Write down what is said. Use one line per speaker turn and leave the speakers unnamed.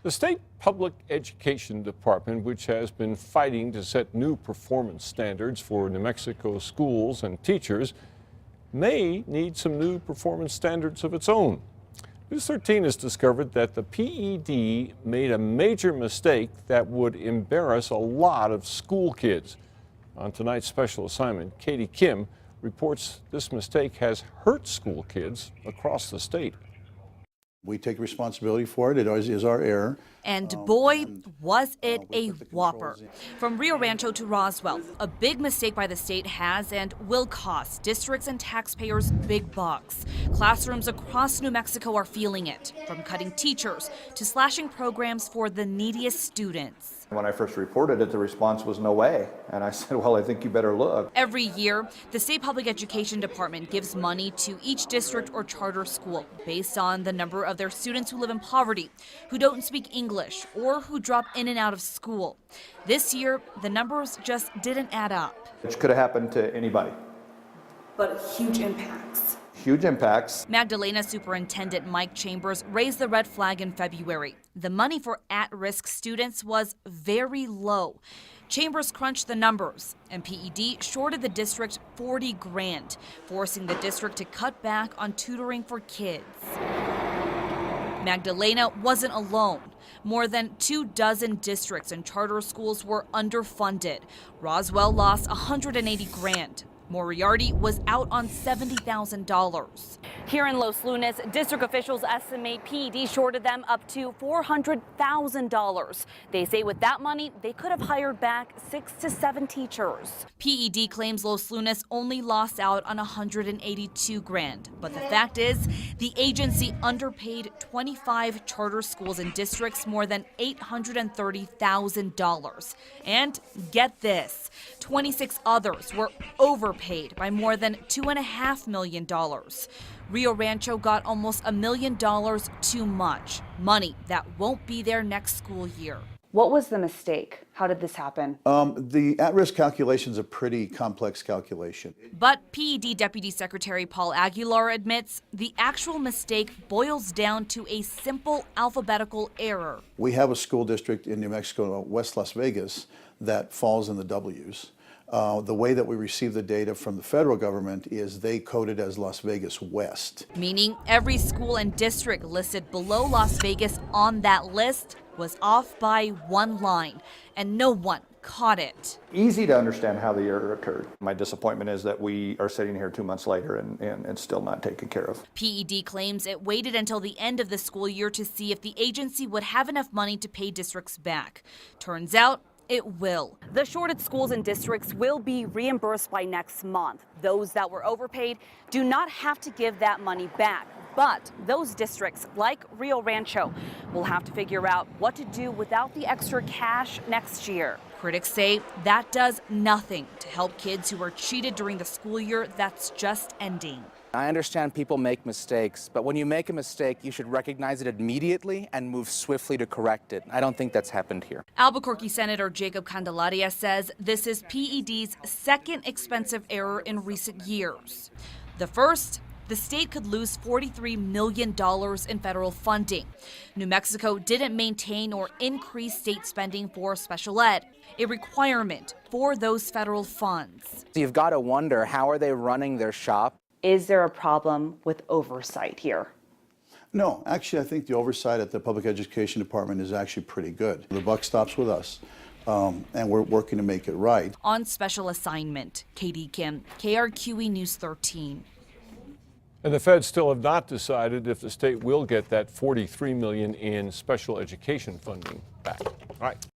The state public education department, which has been fighting to set new performance standards for New Mexico schools and teachers, may need some new performance standards of its own. News 13 has discovered that the PED made a major mistake that would embarrass a lot of school kids. On tonight's special assignment, Katie Kim reports this mistake has hurt school kids across the state.
We take responsibility for it. It always is our error.
And boy, was it a whopper. From Rio Rancho to Roswell, a big mistake by the state has and will cost districts and taxpayers big bucks. Classrooms across New Mexico are feeling it, from cutting teachers to slashing programs for the neediest students.
When I first reported it, the response was no way. And I said, well, I think you better look.
Every year, the state public education department gives money to each district or charter school based on the number of their students who live in poverty, who don't speak English, or who drop in and out of school. This year, the numbers just didn't add up.
It could have happened to anybody.
But huge impacts.
Huge impacts.
Magdalena Superintendent Mike Chambers raised the red flag in February. The money for at-risk students was very low. Chambers crunched the numbers, and PED shorted the district $40 grand, forcing the district to cut back on tutoring for kids. Magdalena wasn't alone. More than 24 districts and charter schools were underfunded. Roswell lost $180 grand. Moriarty was out on $70,000. Here in Los Lunas, district officials estimate PED shorted them up to $400,000. They say with that money, they could have hired back 6 to 7 teachers. PED claims Los Lunas only lost out on $182 grand. But the fact is, the agency underpaid 25 charter schools and districts more than $830,000. And get this, 26 others were overpaid by more than $2.5 million. Rio Rancho got almost $1 million too much, money that won't be there next school year.
What was the mistake? How did this happen?
The at-risk calculation is a pretty complex calculation.
But PED Deputy Secretary Paul Aguilar admits the actual mistake boils down to a simple alphabetical error.
We have a school district in New Mexico, West Las Vegas, that falls in the W's. The way that we receive the data from the federal government is they code it as Las Vegas West.
Meaning every school and district listed below Las Vegas on that list was off by one line, and no one caught it.
Easy to understand how the error occurred. My disappointment is that we are sitting here 2 months later and still not taken care of.
PED claims it waited until the end of the school year to see if the agency would have enough money to pay districts back. Turns out, it will. The shorted schools and districts will be reimbursed by next month. Those that were overpaid do not have to give that money back. But those districts, like Rio Rancho, will have to figure out what to do without the extra cash next year. Critics say that does nothing to help kids who are cheated during the school year that's just ending.
I understand people make mistakes, but when you make a mistake, you should recognize it immediately and move swiftly to correct it. I don't think that's happened here.
Albuquerque Senator Jacob Candelaria says this is PED's second expensive error in recent years. The first, the state could lose $43 million in federal funding. New Mexico didn't maintain or increase state spending for special ed, a requirement for those federal funds.
So you've got to wonder, how are they running their shop?
Is there a problem with oversight here?
No, actually, I think the oversight at the Public Education Department is actually pretty good. The buck stops with us, and we're working to make it right.
On special assignment, Katie Kim, KRQE News 13.
And the feds still have not decided if the state will get that $43 million in special education funding back. All right.